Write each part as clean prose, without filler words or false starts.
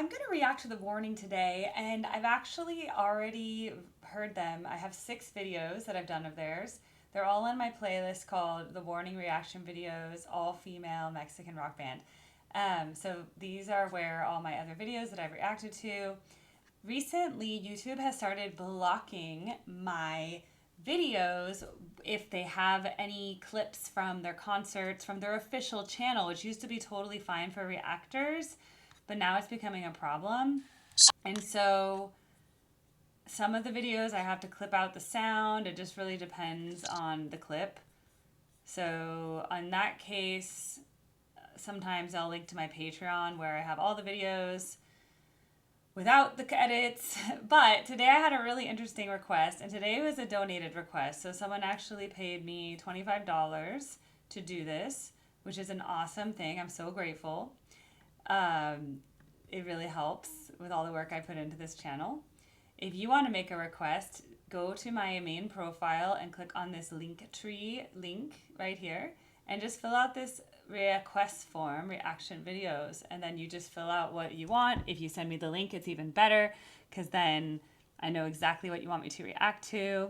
I'm going to react to The Warning today, and I've actually already heard them. I have 6 videos that I've done of theirs. They're all in my playlist called The Warning Reaction Videos, All Female Mexican Rock Band. So these are where all my other videos that I've reacted to. Recently, YouTube has started blocking my videos if they have any clips from their concerts, from their official channel, which used to be totally fine for reactors, but now it's becoming a problem. And so some of the videos I have to clip out the sound. It just really depends on the clip. So in that case, sometimes I'll link to my Patreon where I have all the videos without the edits. But today I had a really interesting request, and today was a donated request. So someone actually paid me $25 to do this, which is an awesome thing. I'm so grateful. It really helps with all the work I put into this channel. If you want to make a request, go to my main profile and click on this Linktree link right here and just fill out this request form, reaction videos, and then you just fill out what you want. If you send me the link, it's even better because then I know exactly what you want me to react to.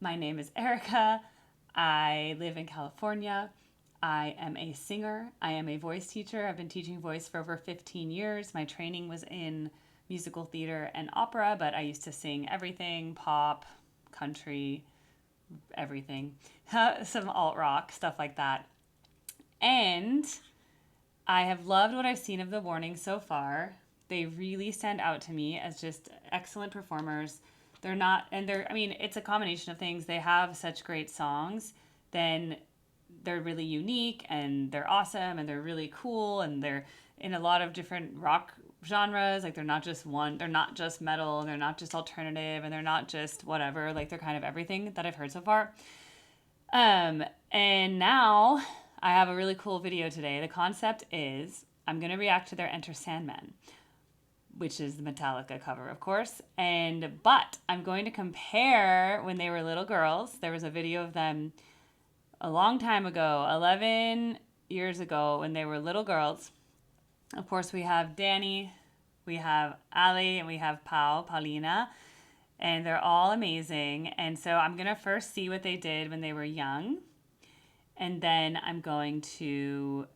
My name is Erica. I live in California. I am a singer. I am a voice teacher. I've been teaching voice for over 15 years. My training was in musical theater and opera, but I used to sing everything, pop, country, everything, some alt rock, stuff like that. And I have loved what I've seen of The Warning so far. They really stand out to me as just excellent performers. It's a combination of things. They have such great songs, then they're really unique and they're awesome and they're really cool and they're in a lot of different rock genres. Like they're not just metal, and they're not just alternative, and they're not just whatever. Like they're kind of everything that I've heard so far. And now I have a really cool video today. The concept is I'm going to react to their Enter Sandman, which is the Metallica cover, of course. But I'm going to compare when they were little girls. There was a video of them a long time ago, 11 years ago, when they were little girls. Of course, we have Danny, we have Ali, and we have Paulina, and they're all amazing. And so I'm going to first see what they did when they were young, and then I'm going to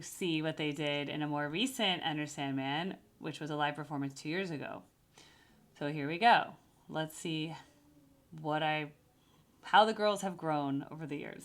see what they did in a more recent Enter Sandman, which was a live performance 2 years ago. So here we go. Let's see how the girls have grown over the years.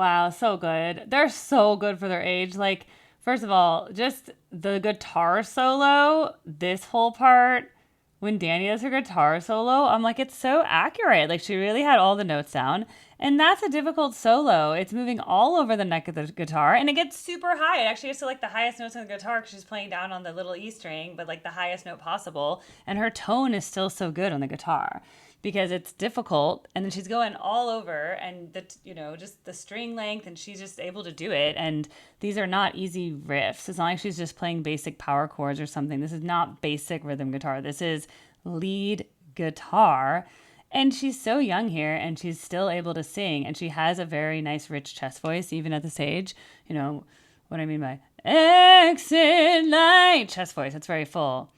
Wow, so good. They're so good for their age. Like, first of all, just the guitar solo, this whole part, when Danny does her guitar solo, I'm like, it's so accurate. Like, she really had all the notes down. And that's a difficult solo. It's moving all over the neck of the guitar, and it gets super high. It actually gets to like the highest notes on the guitar because she's playing down on the little E string, but like the highest note possible. And her tone is still so good on the guitar because it's difficult, and then she's going all over, and just the string length, and she's just able to do it. And these are not easy riffs. It's not like she's just playing basic power chords or something. This is not basic rhythm guitar. This is lead guitar. And she's so young here, and she's still able to sing, and she has a very nice rich chest voice even at this age. You know what I mean by exit light chest voice. It's very full.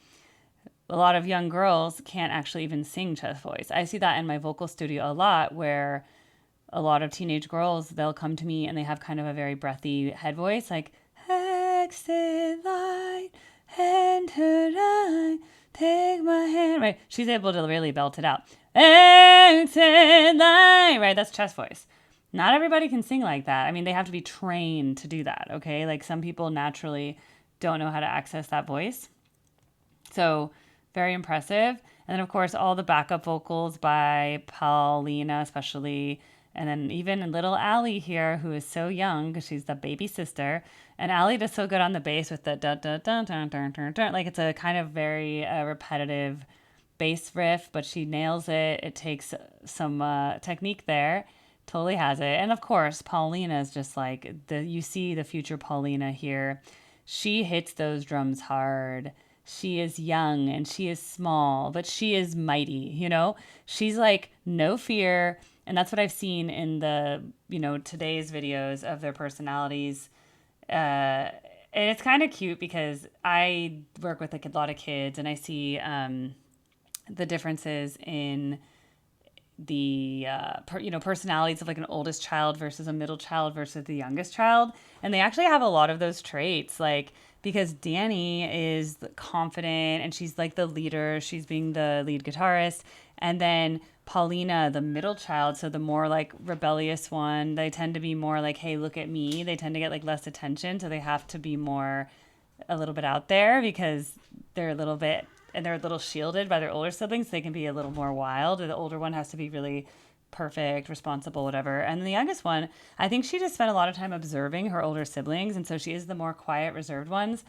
A lot of young girls can't actually even sing chest voice. I see that in my vocal studio a lot, where a lot of teenage girls, they'll come to me and they have kind of a very breathy head voice, like exit light, enter light, take my hand. Right? She's able to really belt it out. Exit light. Right? That's chest voice. Not everybody can sing like that. I mean, they have to be trained to do that. Okay? Like some people naturally don't know how to access that voice. So very impressive. And then, of course, all the backup vocals by Paulina, especially. And then even little Allie here, who is so young because she's the baby sister. And Allie does so good on the bass with the dun dun dun dun dun dun dun. Like it's a kind of very repetitive bass riff, but she nails it. It takes some technique there. Totally has it. And of course, Paulina is just like you see the future Paulina here. She hits those drums hard. She is young and she is small, but she is mighty, She's like no fear. And that's what I've seen in the, today's videos of their personalities. And it's kind of cute because I work with like a lot of kids, and I see the differences in the personalities of like an oldest child versus a middle child versus the youngest child. And they actually have a lot of those traits, like because Danny is confident and she's like the leader, she's being the lead guitarist. And then Paulina, the middle child, so the more like rebellious one, they tend to be more like, hey, look at me. They tend to get like less attention, so they have to be more a little bit out there because they're a little bit, and they're a little shielded by their older siblings. They can be a little more wild. The older one has to be really perfect, responsible, whatever. And the youngest one, I think she just spent a lot of time observing her older siblings, and so she is the more quiet, reserved ones.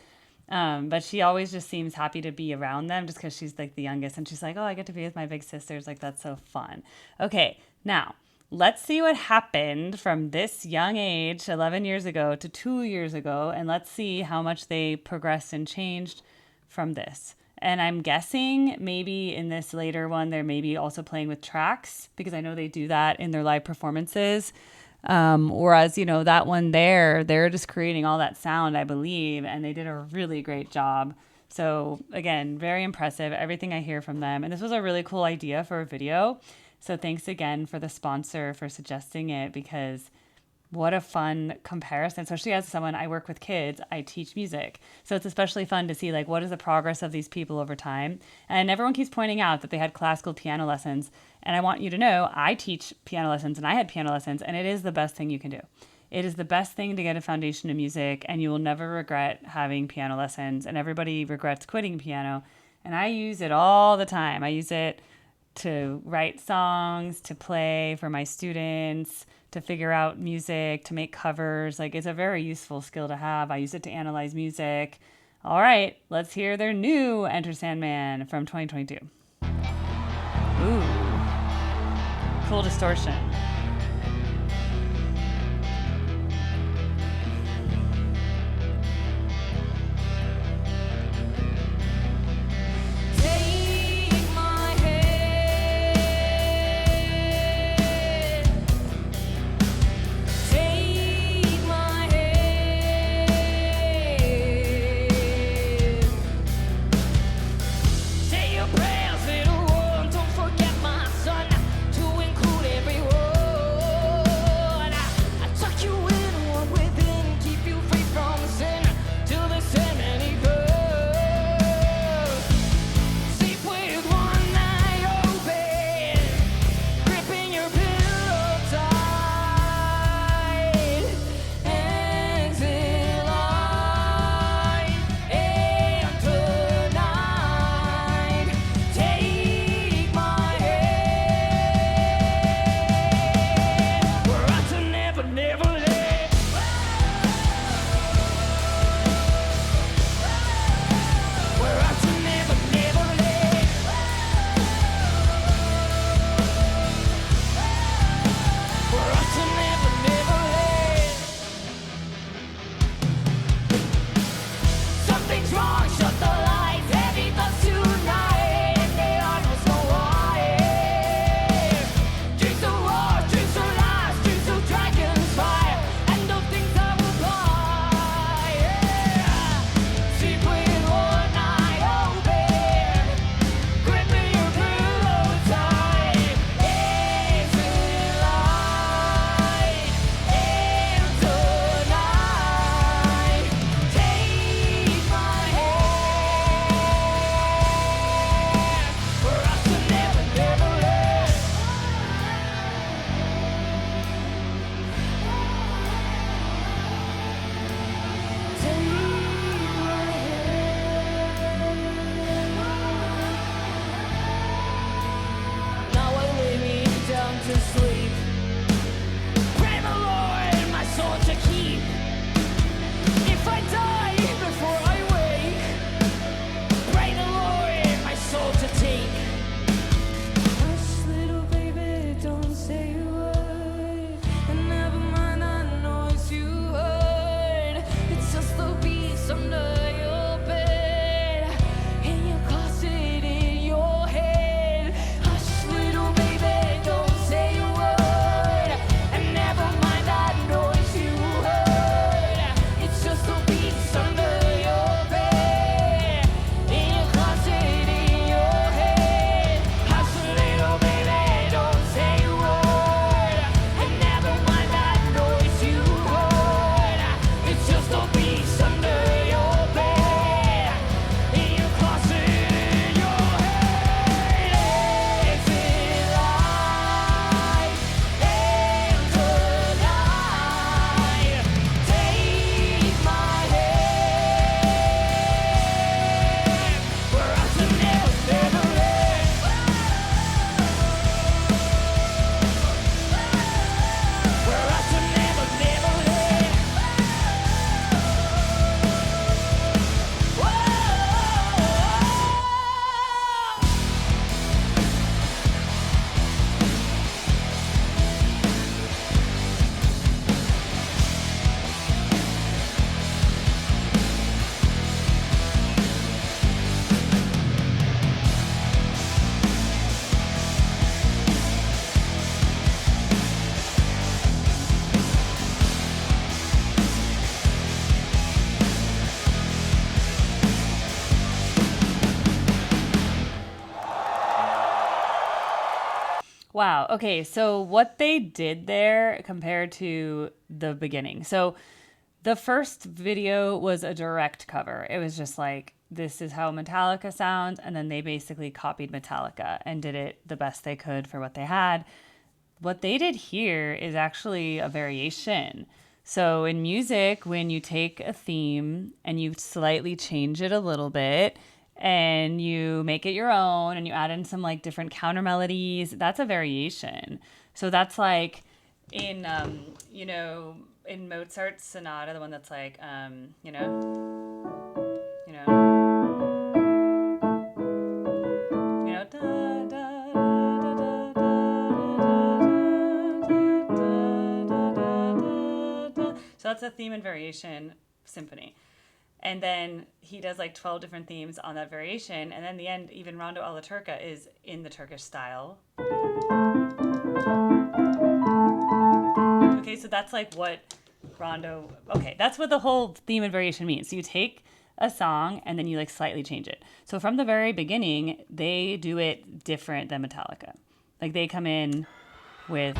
But she always just seems happy to be around them just because she's like the youngest, and she's like, oh, I get to be with my big sisters. Like, that's so fun. Okay, now let's see what happened from this young age, 11 years ago to 2 years ago, and let's see how much they progressed and changed from this. And I'm guessing maybe in this later one, they're maybe also playing with tracks because I know they do that in their live performances. Whereas, that one they're just creating all that sound, I believe, and they did a really great job. So again, very impressive, everything I hear from them. And this was a really cool idea for a video. So thanks again for the sponsor for suggesting it, because what a fun comparison, especially as someone, I work with kids, I teach music. So it's especially fun to see like what is the progress of these people over time. And everyone keeps pointing out that they had classical piano lessons. And I want you to know I teach piano lessons and I had piano lessons, and it is the best thing you can do. It is the best thing to get a foundation in music, and you will never regret having piano lessons. And everybody regrets quitting piano. And I use it all the time. I use it to write songs, to play for my students, to figure out music, to make covers. Like, it's a very useful skill to have. I use it to analyze music. All right, let's hear their new Enter Sandman from 2022. Ooh, cool distortion. Wow. Okay. So what they did there compared to the beginning. So the first video was a direct cover. It was just like, this is how Metallica sounds. And then they basically copied Metallica and did it the best they could for what they had. What they did here is actually a variation. So in music, when you take a theme and you slightly change it a little bit and you make it your own and you add in some like different counter melodies, that's a variation. So that's like in, in Mozart's Sonata, the one that's like, da, da, da, da, da. So that's a theme and variation symphony. And then he does like 12 different themes on that variation. And then the end, even Rondo alla Turca is in the Turkish style. Okay, so that's like what Rondo, okay, that's what the whole theme and variation means. So you take a song and then you like slightly change it. So from the very beginning, they do it different than Metallica. Like they come in with,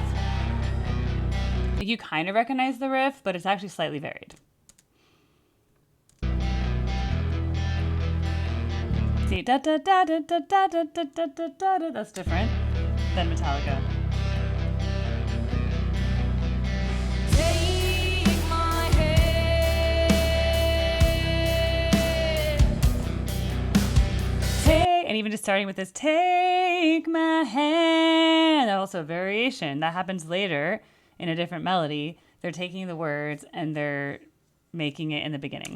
like you kind of recognize the riff, but it's actually slightly varied. See, da da da da da da da da da da da. That's different than Metallica. Take my hand. And even just starting with this, take my hand. Also a variation that happens later in a different melody. They're taking the words and they're making it in the beginning.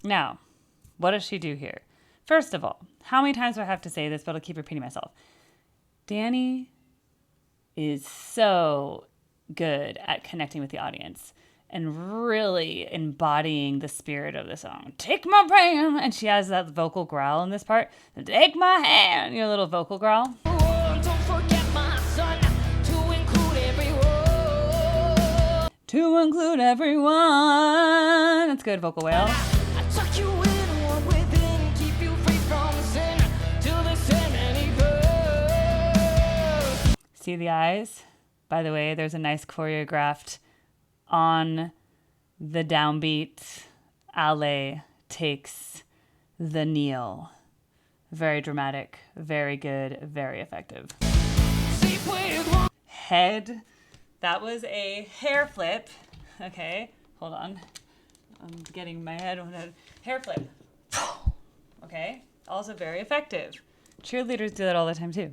Now, what does she do here? First of all, how many times do I have to say this, but I'll keep repeating myself. Danny is so good at connecting with the audience and really embodying the spirit of the song. Take my hand. And she has that vocal growl in this part. Take my hand. Your little vocal growl. Don't forget my son, to include everyone. To include everyone. That's good vocal wail. Tuck you in, one within, keep you free from sin, till the Symphony goes. See the eyes? By the way, there's a nice choreographed on the downbeat. Ale takes the kneel. Very dramatic, very good, very effective. Head. That was a hair flip. Okay, hold on. I'm getting my head on a hair flip. Okay, also very effective. Cheerleaders do that all the time too.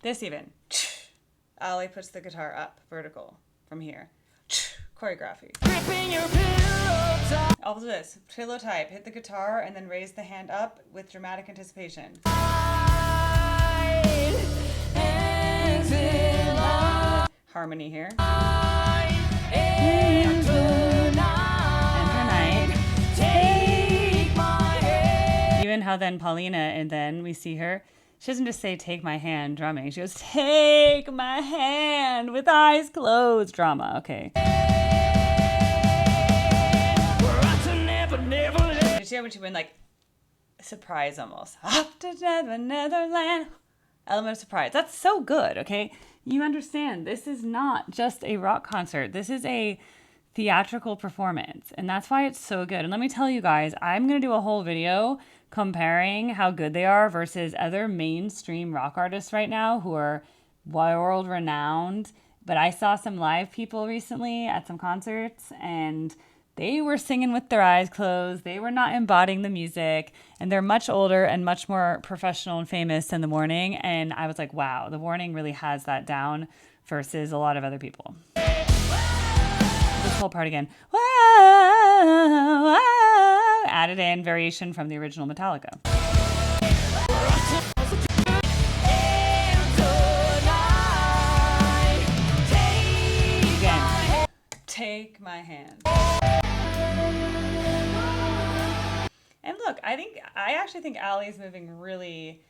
This even. Ali puts the guitar up, vertical, from here. Choreography. Also this, pillow type. Hit the guitar and then raise the hand up with dramatic anticipation. Harmony here. And tonight, take my hand. Even how then Paulina, and then we see her, she doesn't just say take my hand drumming, she goes take my hand with eyes closed drama. Okay. Did you see how when she went like surprise almost? Up to Netherland. Element of surprise. That's so good, okay? You understand, this is not just a rock concert. This is a theatrical performance, and that's why it's so good. And let me tell you guys, I'm going to do a whole video comparing how good they are versus other mainstream rock artists right now who are world renowned. But I saw some live people recently at some concerts, and they were singing with their eyes closed. They were not embodying the music, and they're much older and much more professional and famous than The Warning. And I was like, wow, The Warning really has that down versus a lot of other people. This whole part again. Whoa, whoa, added in variation from the original Metallica. Again, take my hand. And look, I actually think Ali's moving really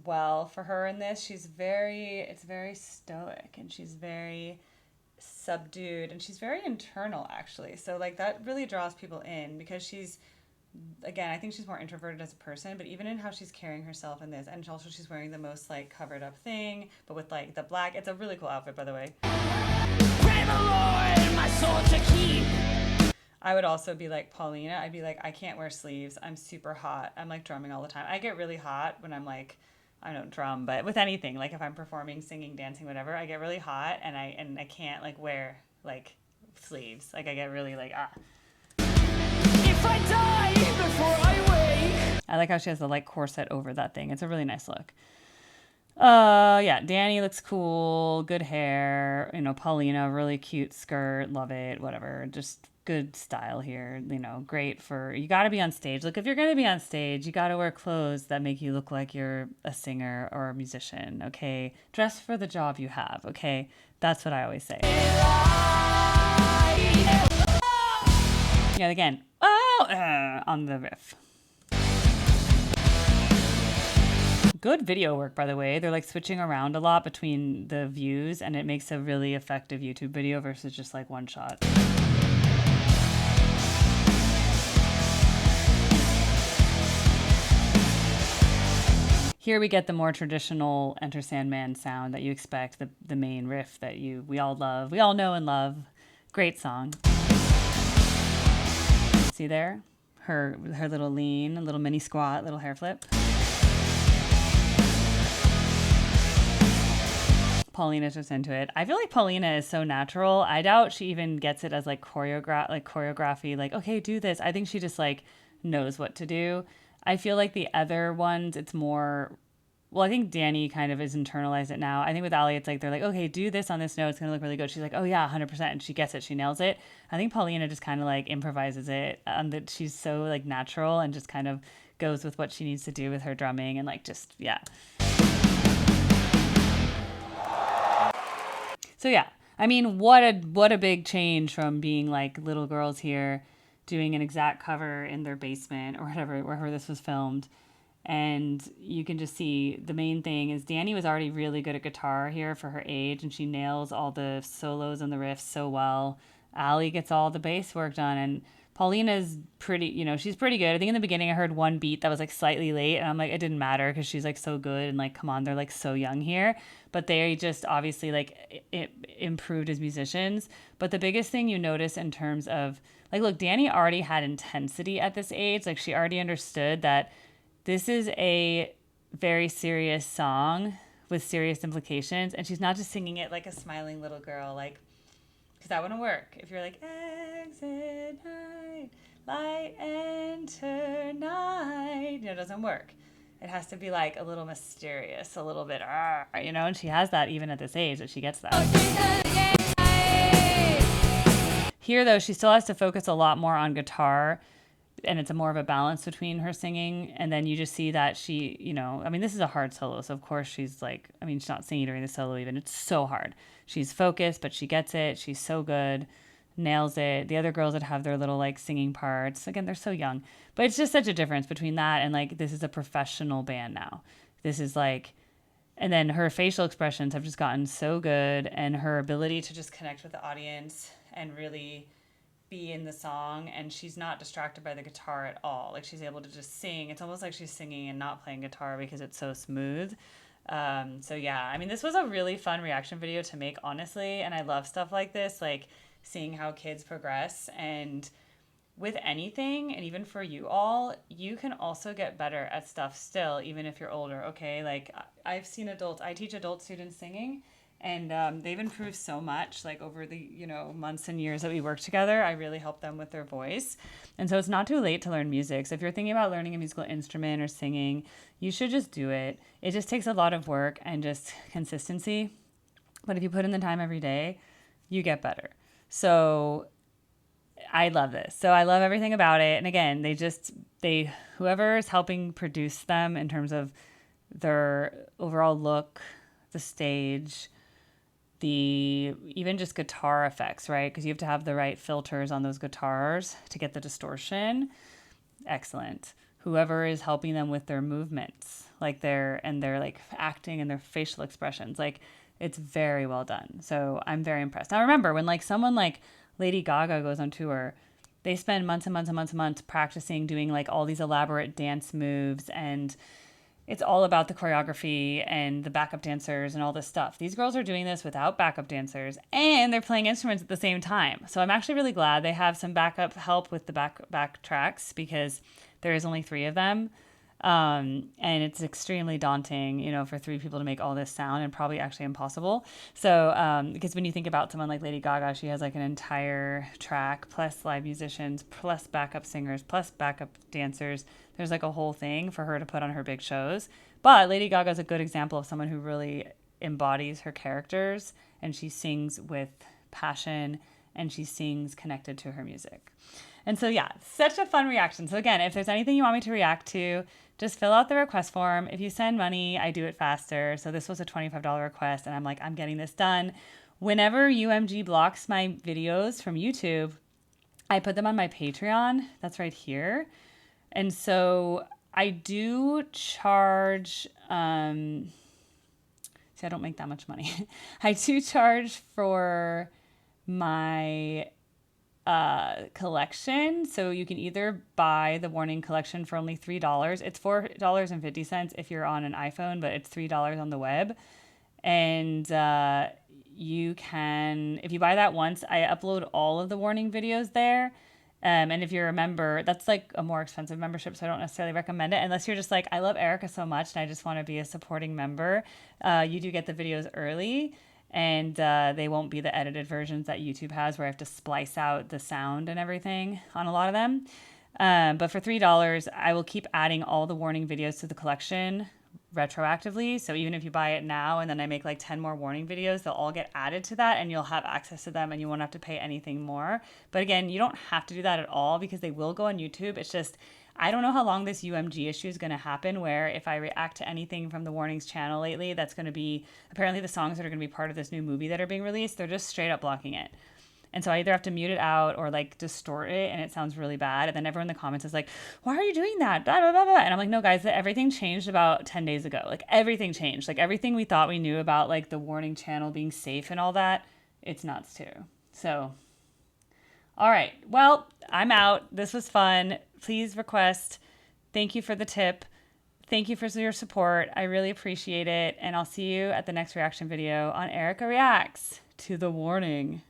well for her in this. It's very stoic, and she's very subdued, and she's very internal actually. So like that really draws people in because she's again, I think she's more introverted as a person, but even in how she's carrying herself in this, and also she's wearing the most like covered up thing, but with like the black, it's a really cool outfit, by the way. Pray the Lord, my soul to keep. I would also be like Paulina. I'd be like, I can't wear sleeves. I'm super hot. I'm like drumming all the time. I get really hot when I'm like, I don't drum, but with anything, like if I'm performing, singing, dancing, whatever, I get really hot, and I can't like wear like sleeves. Like I get really like If I die before I wake. I like how she has the like corset over that thing. It's a really nice look. Yeah, Danny looks cool, good hair, you know, Paulina, really cute skirt, love it, whatever. Just good style here, you know, great for, you got to be on stage. Look, if you're going to be on stage, you got to wear clothes that make you look like you're a singer or a musician, okay? Dress for the job you have, okay? That's what I always say. Yeah, again, on the riff. Good video work, by the way. They're like switching around a lot between the views, and it makes a really effective YouTube video versus just like one shot. Here we get the more traditional Enter Sandman sound that you expect, the main riff that we all love, we all know and love. Great song. See there? Her little lean, a little mini squat, little hair flip. Paulina's just into it. I feel like Paulina is so natural. I doubt she even gets it as like choreography, like, okay, do this. I think she just like knows what to do. I feel like the other ones, it's more, well, I think Danny kind of has internalized it now. I think with Ali, it's like, they're like, okay, do this on this note. It's going to look really good. She's like, oh yeah, 100%. And she gets it. She nails it. I think Paulina just kind of like improvises it. That she's so like natural and just kind of goes with what she needs to do with her drumming and like just, yeah. So yeah, I mean, what a big change from being like little girls here doing an exact cover in their basement or whatever, wherever this was filmed. And you can just see the main thing is Danny was already really good at guitar here for her age, and she nails all the solos and the riffs so well. Ali gets all the bass work done, and Paulina's pretty, you know, she's pretty good. I think in the beginning I heard one beat that was like slightly late, and I'm like, it didn't matter because she's like so good, and like, come on, they're like so young here. But they just obviously like it improved as musicians. But the biggest thing you notice in terms of like, look, Danny already had intensity at this age. Like she already understood that this is a very serious song with serious implications, and she's not just singing it like a smiling little girl, like, because that wouldn't work. If you're like, exit night, light enter night, it doesn't work. It has to be like a little mysterious, a little bit, you know, and she has that even at this age that she gets that. Here, though, she still has to focus a lot more on guitar, and it's a more of a balance between her singing. And then you just see that she, you know, I mean, this is a hard solo. So of course she's like, I mean, she's not singing during the solo even. It's so hard. She's focused, but she gets it. She's so good. Nails it. The other girls that have their little like singing parts, again, they're so young, but it's just such a difference between that and like, this is a professional band now. This is like, and then her facial expressions have just gotten so good, and her ability to just connect with the audience and really be in the song, and she's not distracted by the guitar at all. Like she's able to just sing. It's almost like she's singing and not playing guitar because it's so smooth. So yeah, I mean, this was a really fun reaction video to make, honestly, and I love stuff like this, like seeing how kids progress. And with anything, and even for you all, you can also get better at stuff still, even if you're older, okay? Like I've seen adults, I teach adult students singing, and they've improved so much, like over the, you know, months and years that we work together. I really help them with their voice. And so it's not too late to learn music. So if you're thinking about learning a musical instrument or singing, you should just do it. It just takes a lot of work and just consistency. But if you put in the time every day, you get better. So I love this. So I love everything about it. And again, whoever is helping produce them in terms of their overall look, the stage, even just guitar effects, right? Because you have to have the right filters on those guitars to get the distortion. Excellent. Whoever is helping them with their movements, like their like acting and their facial expressions, like it's very well done. So I'm very impressed. Now remember, when like someone like Lady Gaga goes on tour, they spend months and months and months and months practicing doing like all these elaborate dance moves, and it's all about the choreography and the backup dancers and all this stuff. These girls are doing this without backup dancers, and they're playing instruments at the same time. So I'm actually really glad they have some backup help with the back tracks, because there is only 3 of them. And it's extremely daunting, for 3 people to make all this sound, and probably actually impossible. So, because when you think about someone like Lady Gaga, she has like an entire track plus live musicians, plus backup singers, plus backup dancers. There's like a whole thing for her to put on her big shows. But Lady Gaga is a good example of someone who really embodies her characters, and she sings with passion, and she sings connected to her music. And so, yeah, such a fun reaction. So again, if there's anything you want me to react to, just fill out the request form. If you send money, I do it faster. So this was a $25 request, and I'm like, I'm getting this done. Whenever UMG blocks my videos from YouTube, I put them on my Patreon. That's right here. And so I do charge, see, I don't make that much money. I do charge for my collection. So you can either buy the Warning collection for only $3. It's $4.50 if you're on an iPhone, but it's $3 on the web. And you can, if you buy that once, I upload all of the Warning videos there. And if you're a member, that's like a more expensive membership, so I don't necessarily recommend it unless you're just like, I love Erica so much and I just want to be a supporting member. You do get the videos early, and they won't be the edited versions that YouTube has, where I have to splice out the sound and everything on a lot of them. But for $3, I will keep adding all the Warning videos to the collection retroactively. So even if you buy it now and then I make like 10 more Warning videos, they'll all get added to that, and you'll have access to them, and you won't have to pay anything more. But again, you don't have to do that at all, because they will go on YouTube. It's just, I don't know how long this UMG issue is going to happen, where if I react to anything from the Warnings channel lately, that's going to be, apparently the songs that are going to be part of this new movie that are being released, they're just straight up blocking it. And so I either have to mute it out or like distort it, and it sounds really bad. And then everyone in the comments is like, why are you doing that? Blah, blah, blah, blah. And I'm like, no, guys, everything changed about 10 days ago. Like everything changed. Like everything we thought we knew about like the Warning channel being safe and all that, it's not too. So, all right. Well, I'm out. This was fun. Please request. Thank you for the tip. Thank you for your support. I really appreciate it. And I'll see you at the next reaction video on Erica Reacts to the Warning.